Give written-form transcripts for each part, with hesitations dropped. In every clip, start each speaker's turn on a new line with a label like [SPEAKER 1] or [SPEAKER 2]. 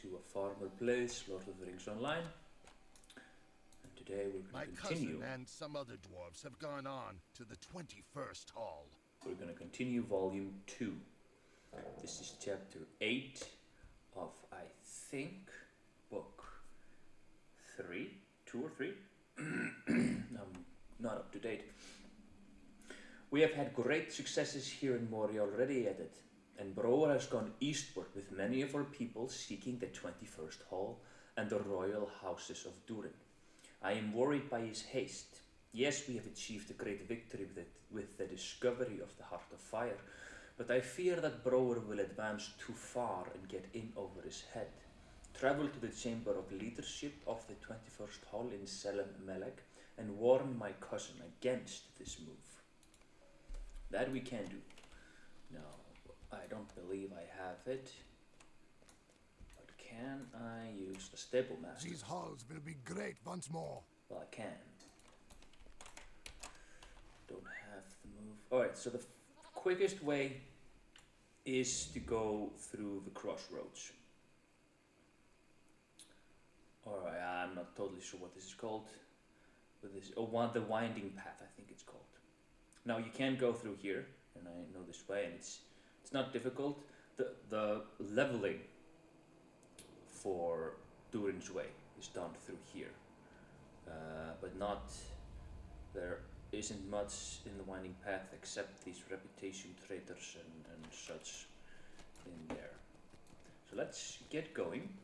[SPEAKER 1] to A Farmer Plays Lord of the Rings Online. And today we're going to continue.
[SPEAKER 2] My cousin and some other dwarves have gone on to the 21st Hall.
[SPEAKER 1] We're going to continue Volume 2. This is Chapter 8 of, I think, Book 3? 2 or 3? I'm not up to date. We have had great successes here in Moria already, Edit, and Bróðir has gone eastward with many of our people seeking the 21st Hall and the royal houses of Durin. I am worried by his haste. Yes, we have achieved a great victory with the discovery of the Heart of Fire, but I fear that Bróðir will advance too far and get in over his head. Travel to the Chamber of Leadership of the 21st Hall in Selim Melek and warn my cousin against this move. That we can do. No, I don't believe I have it. But can I use the Stable Master?
[SPEAKER 2] These halls will be great once more.
[SPEAKER 1] Well, I can. Don't have the move. Alright, so the quickest way is to go through the crossroads. Alright, I'm not totally sure what this is called. But this, the winding path, I think it's called. Now you can go through here, and I know this way, and it's not difficult. The leveling for Durin's Way is done through here, but not. There isn't much in the winding path except these reputation traitors and such in there. So let's get going.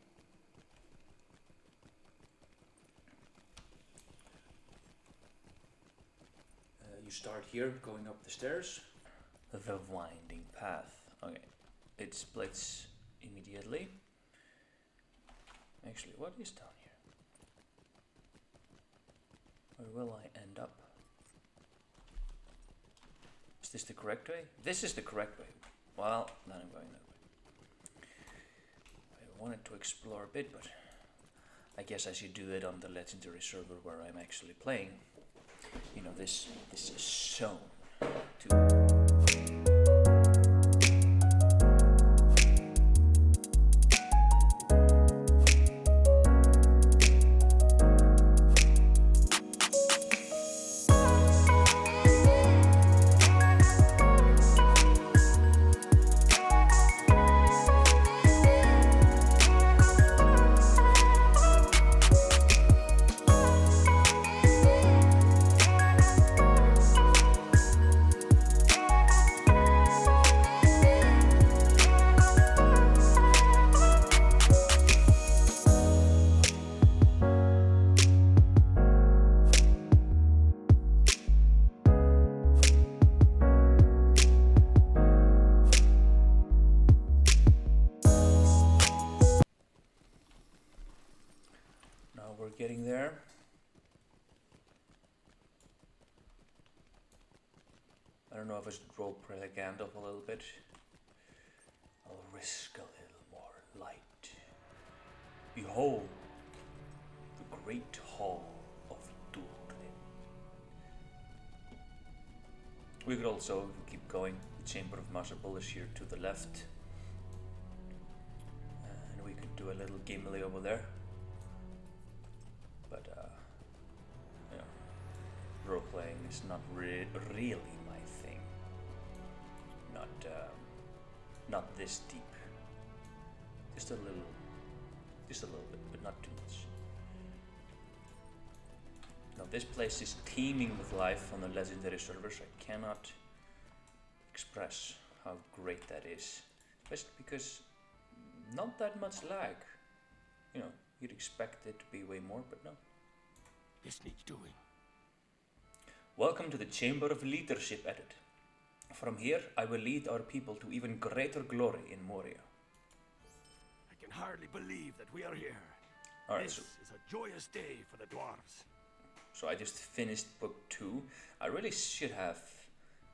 [SPEAKER 1] You start here, going up the stairs. The winding path. Okay, it splits immediately. Actually, what is down here? Where will I end up? Is this the correct way? This is the correct way. Well, then I'm going that way. I wanted to explore a bit, but I guess I should do it on the legendary server where I'm actually playing. You know, this is shown to. Getting there. I don't know if I should role play Gandalf a little bit. I'll risk a little more light. Behold, the great hall of Durin. We could also keep going. The Chamber of Mazarbul is here to the left. And we could do a little Gimli over there. But, you know, role-playing is not really my thing. Not this deep. Just a little bit, but not too much. Now, this place is teeming with life on the legendary servers. I cannot express how great that is. Especially because not that much lag. You know, you'd expect it to be way more, but no.
[SPEAKER 2] This needs doing.
[SPEAKER 1] Welcome to the Chamber of Leadership, Edit. From here, I will lead our people to even greater glory in Moria.
[SPEAKER 3] I can hardly believe that we are here.
[SPEAKER 1] All right,
[SPEAKER 3] this is a joyous day for the dwarves.
[SPEAKER 1] So I just finished book 2. I really should have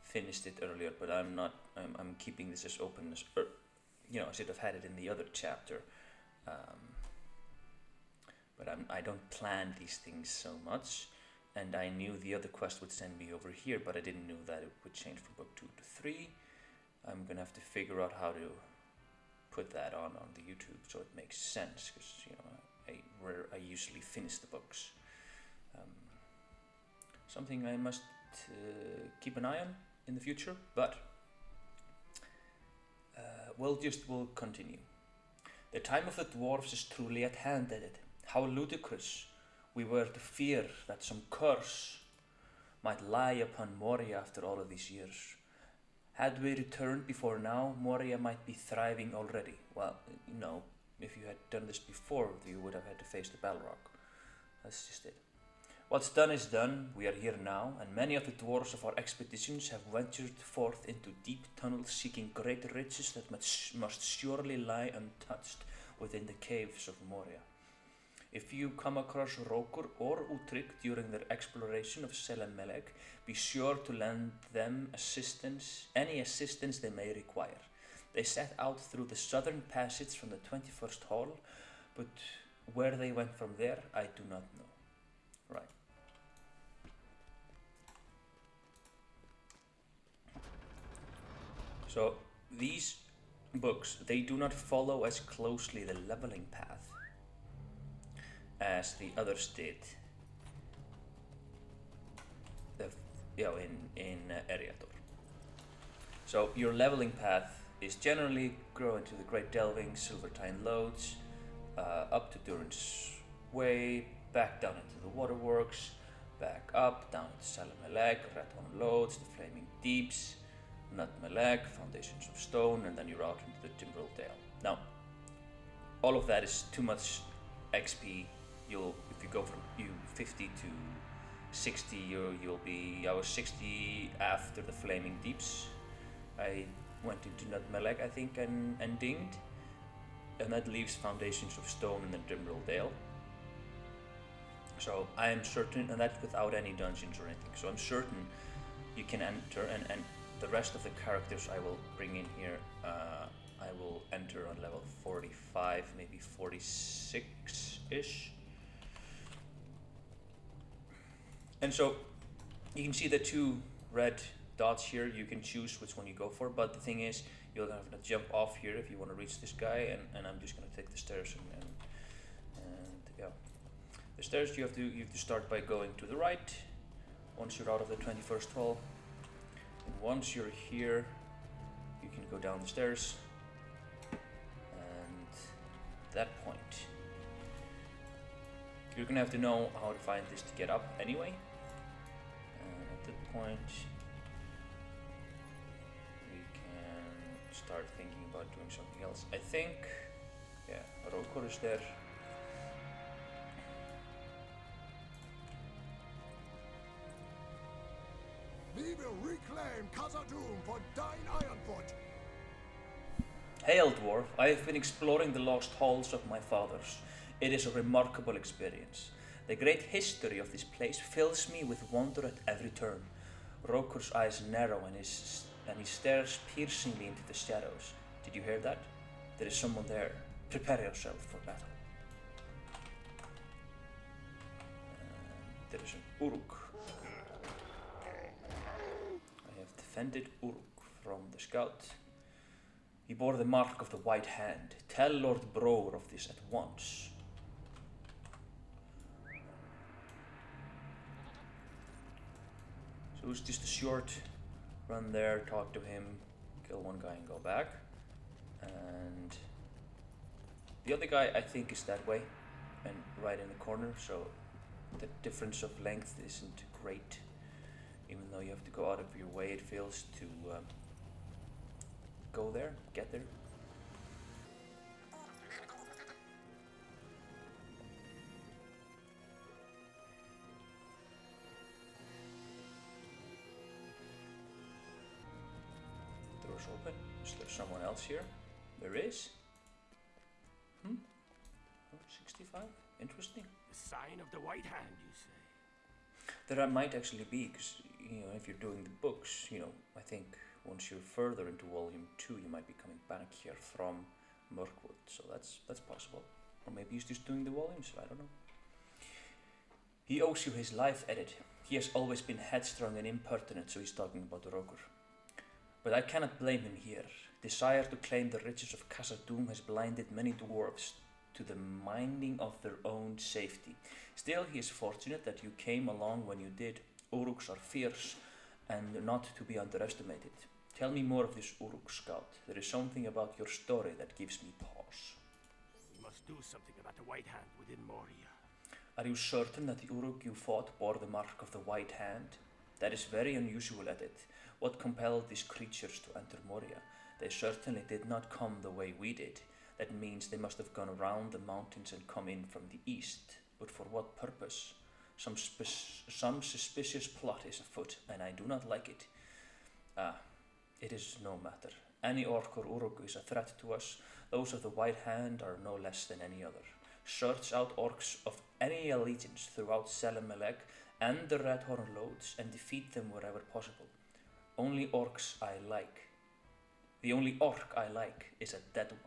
[SPEAKER 1] finished it earlier, but I'm not. I'm keeping this as open as, you know, I should have had it in the other chapter. But I don't plan these things so much, and I knew the other quest would send me over here, but I didn't know that it would change from book 2 to 3. I'm gonna have to figure out how to put that on the YouTube so it makes sense, because I usually finish the books. Something I must keep an eye on in the future, but we'll continue. The time of the dwarves is truly at hand, Edith. How ludicrous we were to fear that some curse might lie upon Moria after all of these years. Had we returned before now, Moria might be thriving already. Well, no, if you had done this before, you would have had to face the Balrog. That's just it. What's done is done. We are here now, and many of the dwarves of our expeditions have ventured forth into deep tunnels seeking great riches that must surely lie untouched within the caves of Moria. If you come across Rokur or Uhtred during their exploration of Selamelec, be sure to lend them any assistance they may require. They set out through the southern passage from the 21st Hall, but where they went from there, I do not know. Right. So these books, they do not follow as closely the leveling path as the others did. In Eriador. So your leveling path is generally grow into the Great Delving, Silvertine Lodes, up to Durin's Way, back down into the Waterworks, back up, down to Selamelec, Redhorn Lodes, the Flaming Deeps, Nutmelec, Foundations of Stone, and then you're out into the Timbrel Dale. Now, all of that is too much XP. If you go from 50 to 60, I was 60 after the Flaming Deeps. I went into Nutmelec, I think, and dinged, and that leaves Foundations of Stone and then Timbrel Dale. So I am certain, and that's without any dungeons or anything, so I'm certain you can enter, and the rest of the characters I will bring in here, I will enter on level 45, maybe 46-ish. And so you can see the two red dots here. You can choose which one you go for, but the thing is, you'll have to jump off here if you want to reach this guy, and I'm just going to take the stairs and yeah. The stairs you have to start by going to the right once you're out of the 21st hall, and once you're here, you can go down the stairs, and at that point you're gonna have to know how to find this to get up anyway. And at that point we can start thinking about doing something else. I think, yeah, Rokur is there.
[SPEAKER 2] We will reclaim Khazad-dûm for thine Ironfoot.
[SPEAKER 1] Hail, dwarf! I have been exploring the lost halls of my fathers. It is a remarkable experience. The great history of this place fills me with wonder at every turn. Rokur's eyes narrow and he stares piercingly into the shadows. Did you hear that? There is someone there. Prepare yourself for battle. And there is an Uruk. I have defended Uruk from the scout. He bore the mark of the White Hand. Tell Lord Bror of this at once. So it's just a short run there, talk to him, kill one guy and go back. And the other guy I think is that way and right in the corner, so the difference of length isn't great. Even though you have to go out of your way, it feels to go there, get there. Doors open. Is there someone else here? There is. Oh, 65? Interesting.
[SPEAKER 3] The sign of the White Hand, you say?
[SPEAKER 1] There might actually be, because if you're doing the books, I think once you're further into volume 2, you might be coming back here from Mirkwood, so that's possible. Or maybe he's just doing the volumes, I don't know. He owes you his life, Edith. He has always been headstrong and impertinent, so he's talking about Rokur. But I cannot blame him here. Desire to claim the riches of Khazad-dûm has blinded many dwarves to the minding of their own safety. Still, he is fortunate that you came along when you did. Uruks are fierce and not to be underestimated. Tell me more of this Uruk scout. There is something about your story that gives me pause.
[SPEAKER 3] We must do something about the White Hand within Moria.
[SPEAKER 1] Are you certain that the Uruk you fought bore the mark of the White Hand? That is very unusual, Edith. What compelled these creatures to enter Moria? They certainly did not come the way we did. That means they must have gone around the mountains and come in from the east. But for what purpose? Some suspicious plot is afoot, and I do not like it. It is no matter. Any orc or Uruk is a threat to us. Those of the White Hand are no less than any other. Search out orcs of any allegiance throughout Selemelek and the Redhorn Lodges and defeat them wherever possible. The only orc I like is a dead one.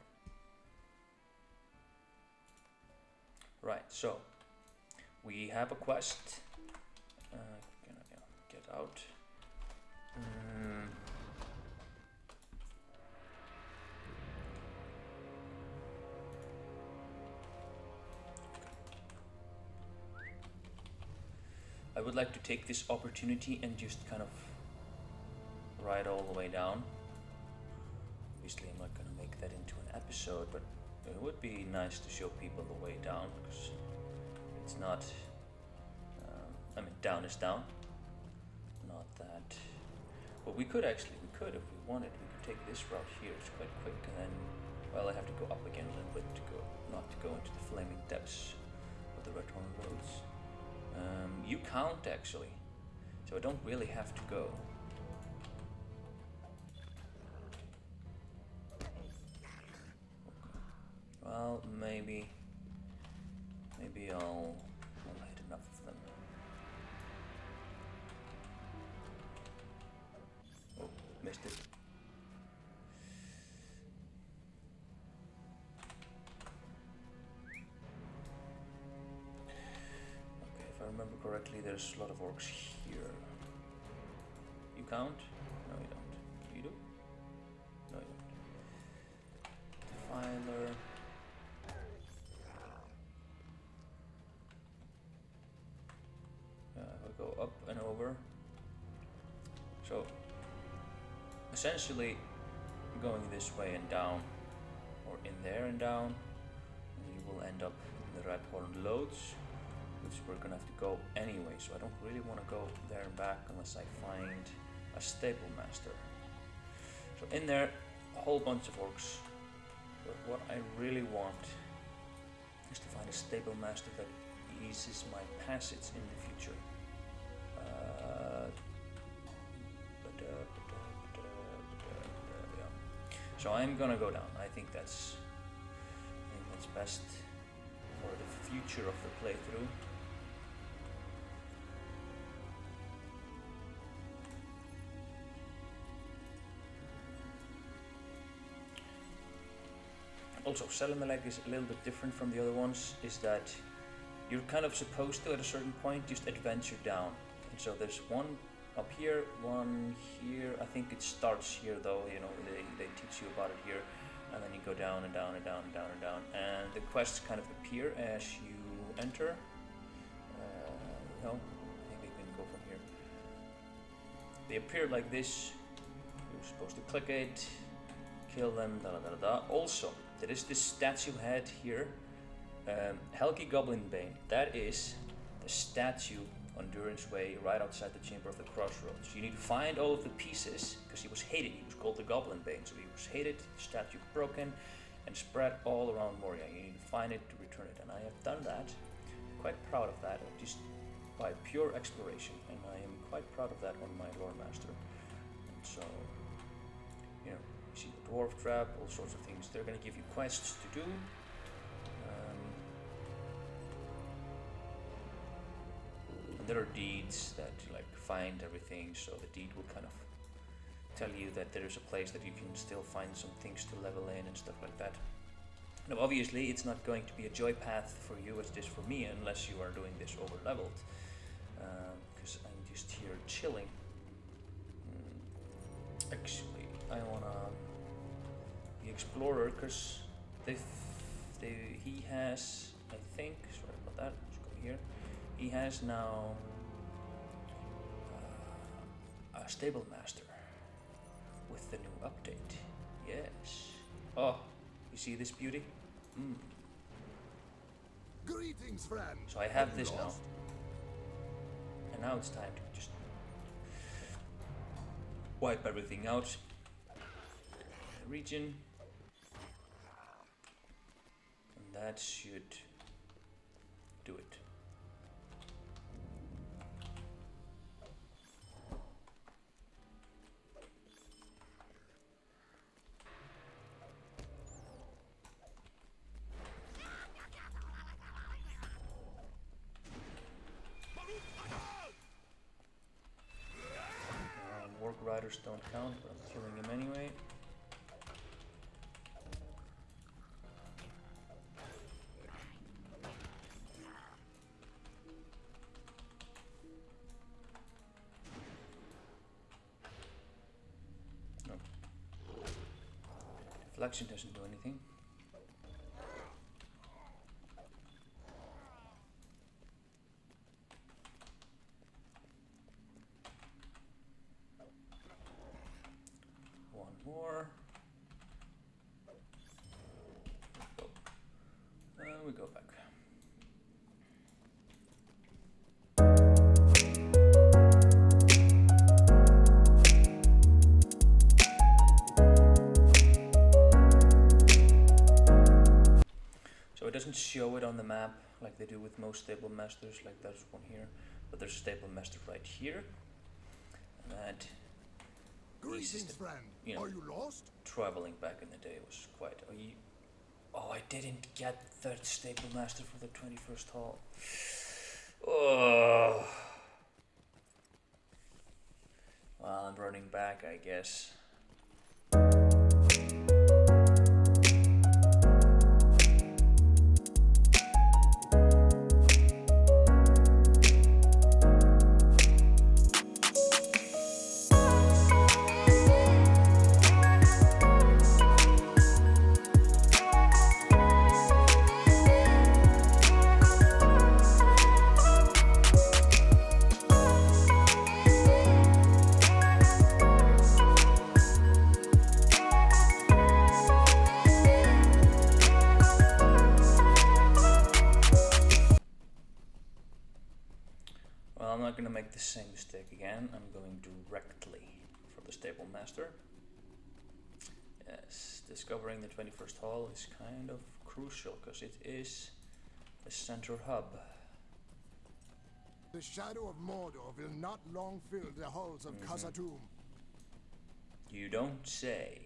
[SPEAKER 1] Right, so we have a quest. Can I get out? I would like to take this opportunity and just kind of ride all the way down. Obviously I'm not going to make that into an episode, but it would be nice to show people the way down, because it's not, down is down, not that, but we could if we wanted, we could take this route here, it's quite quick, and then, well, I have to go up again a little bit not to go into the flaming depths of the Redhorn Roads. You count actually, so I don't really have to go. Well, maybe I'll hit enough of them. Oh, missed it. Okay, if I remember correctly, there's a lot of orcs here. You count? No, you don't. You do? No, you don't. Defiler. Go up and over. So essentially going this way and down, or in there and down, and you will end up in the Redhorn Lodges, which we're gonna have to go anyway, so I don't really want to go there and back unless I find a stable master. So in there, a whole bunch of orcs, but what I really want is to find a stable master that eases my passage in the future. So I'm gonna go down. I think that's best for the future of the playthrough. Also, Selemelek is a little bit different from the other ones, is that you're kind of supposed to, at a certain point, just adventure down. And so there's one up here, one here. I think it starts here though, you know, they teach you about it here. And then you go down and down and down and down and down. And the quests kind of appear as you enter. No, I think we can go from here. They appear like this. You're supposed to click it, kill them, da da da da. Also, there is this statue head here. Helgi Goblinbane, that is the statue on Durin's Way, right outside the Chamber of the Crossroads. You need to find all of the pieces, because he was hated. He was called the Goblinbane, so he was hated, the statue broken, and spread all around Moria. You need to find it to return it, and I have done that. I'm quite proud of that, just by pure exploration, and I am quite proud of that on my Lore Master. And so, you know, you see the Dwarf Trap, all sorts of things. They're going to give you quests to do. There are deeds that like find everything, so the deed will kind of tell you that there is a place that you can still find some things to level in and stuff like that. Now obviously it's not going to be a joy path for you as it is for me unless you are doing this over leveled, because I'm just here chilling. Actually, I wanna the explorer, because he has, I think, sorry about that, let's go here, he has now a stable master with the new update. Yes. Oh, you see this beauty?
[SPEAKER 2] Greetings, friend.
[SPEAKER 1] So I have
[SPEAKER 2] you
[SPEAKER 1] this now.
[SPEAKER 2] lost?
[SPEAKER 1] And now it's time to just wipe everything out. Region. And that should do it. Warg riders don't count, but I'm killing him anyway. No. Deflection doesn't do anything. More. We go back. So it doesn't show it on the map like they do with most stable masters, like there's one here, but there's a stable master right here. And
[SPEAKER 2] Greetings, friend.
[SPEAKER 1] You know,
[SPEAKER 2] Are you lost?
[SPEAKER 1] traveling back in the day was quite. Oh, I didn't get the stable master for the 21st hall. Oh. Well, I'm running back, I guess. I'm not going to make the same mistake again. I'm going directly for the stable master. Yes, discovering the 21st hall is kind of crucial because it is the central hub.
[SPEAKER 2] The shadow of Mordor will not long fill the halls of Khazad-dûm.
[SPEAKER 1] You don't say.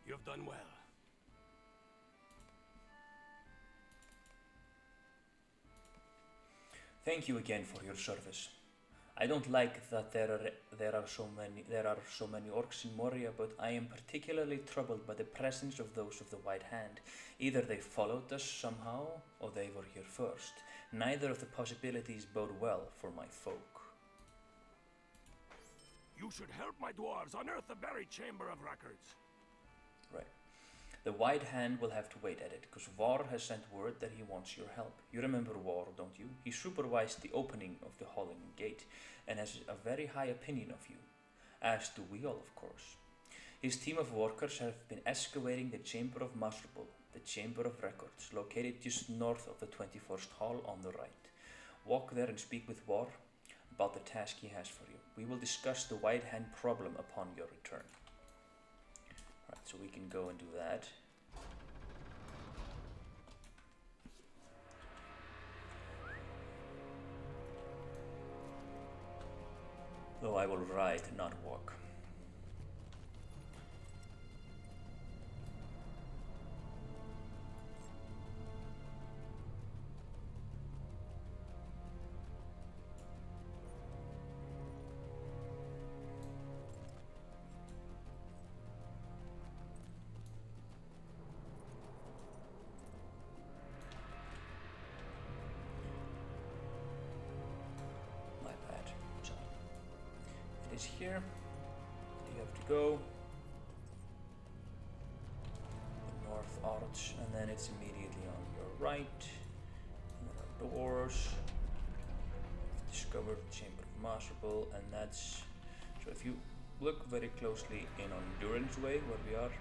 [SPEAKER 3] You've done well.
[SPEAKER 1] Thank you again for your service. I don't like that there are so many orcs in Moria, but I am particularly troubled by the presence of those of the White Hand. Either they followed us somehow, or they were here first. Neither of the possibilities bode well for my folk.
[SPEAKER 3] You should help my dwarves unearth the buried chamber of records.
[SPEAKER 1] Right. The White Hand will have to wait at it, because Var has sent word that he wants your help. You remember Var, don't you? He supervised the opening of the Holling Gate, and has a very high opinion of you. As do we all, of course. His team of workers have been excavating the Chamber of Masrbul, the Chamber of Records, located just north of the 21st Hall on the right. Walk there and speak with Var about the task he has for you. We will discuss the White Hand problem upon your return. Right, so we can go and do that. Though I will ride, not walk. is here. You have to go. The North Arch, and then it's immediately on your right. And there are doors. You've discovered the Chamber of Masterful, and that's... So if you look very closely in on Endurance Way, where we are,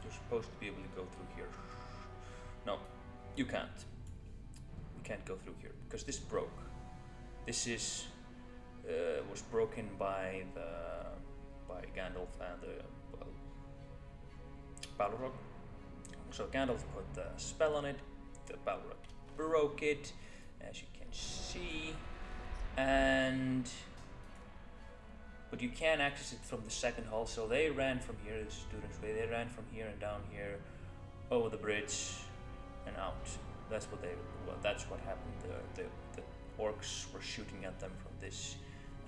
[SPEAKER 1] you're supposed to be able to go through here. No, you can't. You can't go through here, because this broke. This is... was broken by Gandalf and Balrog. So Gandalf put the spell on it, the Balrog broke it, as you can see, but you can access it from the second hall. So they ran from here, the Students' Way, they ran from here and down here, over the bridge and out. That's what happened. The orcs were shooting at them from this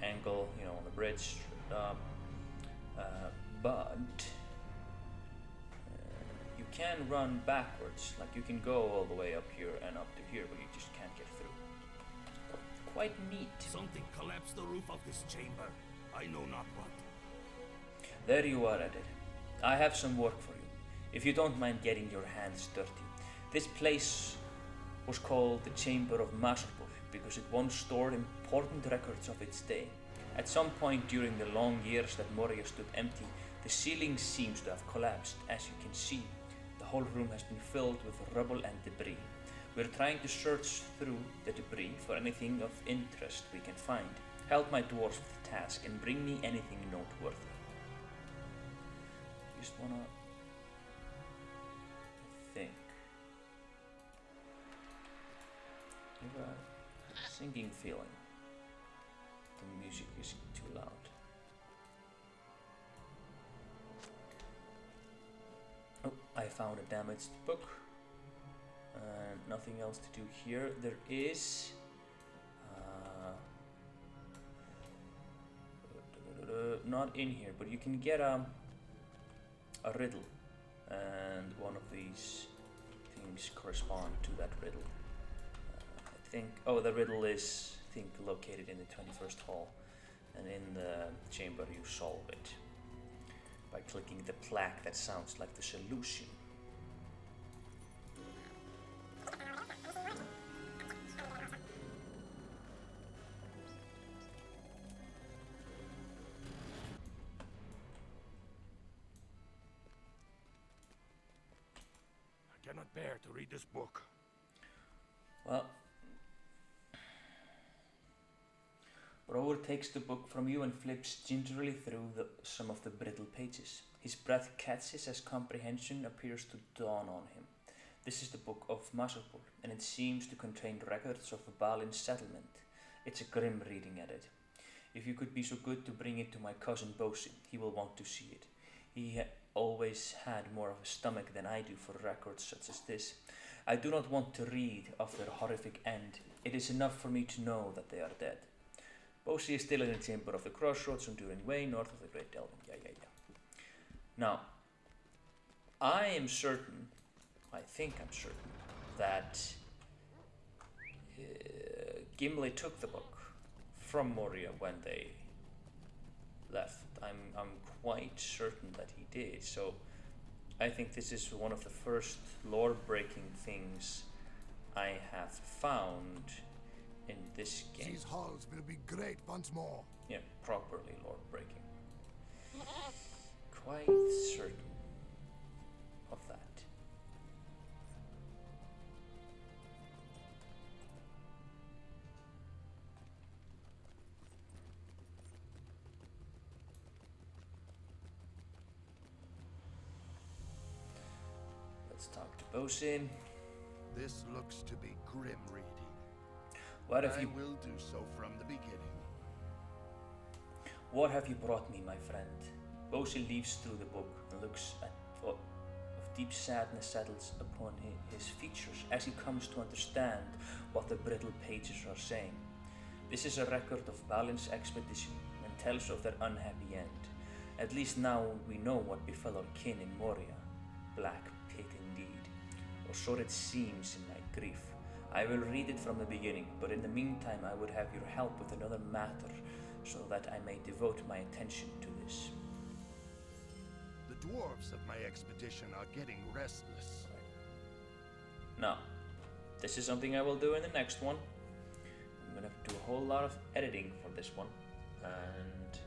[SPEAKER 1] angle, on the bridge, but you can run backwards, like you can go all the way up here and up to here, but you just can't get through. Quite neat.
[SPEAKER 3] Something collapsed the roof of this chamber. I know not what.
[SPEAKER 1] There you are at it. I have some work for you, if you don't mind getting your hands dirty. This place was called the Chamber of Masterful because it once stored important records of its day. At some point during the long years that Moria stood empty, the ceiling seems to have collapsed. As you can see, the whole room has been filled with rubble and debris. We're trying to search through the debris for anything of interest we can find. Help my dwarves with the task and bring me anything noteworthy. Just wanna... think. You have a sinking feeling. The music is too loud. Oh, I found a damaged book. Nothing else to do here. There is... not in here, but you can get a riddle. And one of these things correspond to that riddle. I think... Oh, the riddle is... located in the 21st hall, and in the chamber you solve it by clicking the plaque that sounds like the solution.
[SPEAKER 3] I cannot bear to read this book.
[SPEAKER 1] Well, Bróðir takes the book from you and flips gingerly through some of the brittle pages. His breath catches as comprehension appears to dawn on him. This is the Book of Masterful, and it seems to contain records of Balin's settlement. It's a grim reading at it. If you could be so good to bring it to my cousin Bosi, he will want to see it. He always had more of a stomach than I do for records such as this. I do not want to read of their horrific end. It is enough for me to know that they are dead. Bosi is still in the Chamber of the Crossroads on Durin Way, north of the Great Delving. Now, I think I'm certain, that Gimli took the book from Moria when they left. I'm quite certain that he did. So I think this is one of the first lore-breaking things I have found in this game.
[SPEAKER 2] These halls will be great once more.
[SPEAKER 1] Yeah, properly lore-breaking. Quite certain of that. Let's talk to Bosin.
[SPEAKER 2] This looks to be grim reading.
[SPEAKER 1] What have
[SPEAKER 2] I
[SPEAKER 1] you
[SPEAKER 2] will do so from the beginning.
[SPEAKER 1] What have you brought me, my friend? Bosin leaves through the book and looks at of deep sadness settles upon his features as he comes to understand what the brittle pages are saying. This is a record of Balin's expedition and tells of their unhappy end. At least now we know what befell our kin in Moria. Black pit indeed, or so it seems in my grief. I will read it from the beginning, but in the meantime I would have your help with another matter so that I may devote my attention to this.
[SPEAKER 2] The dwarves of my expedition are getting restless.
[SPEAKER 1] Now, this is something I will do in the next one. I'm gonna do a whole lot of editing for this one. And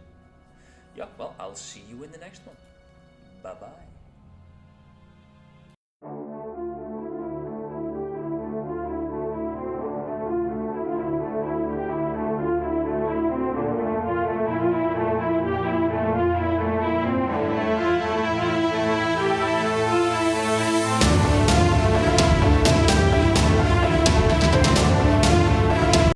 [SPEAKER 1] yeah, well, I'll see you in the next one. Bye bye.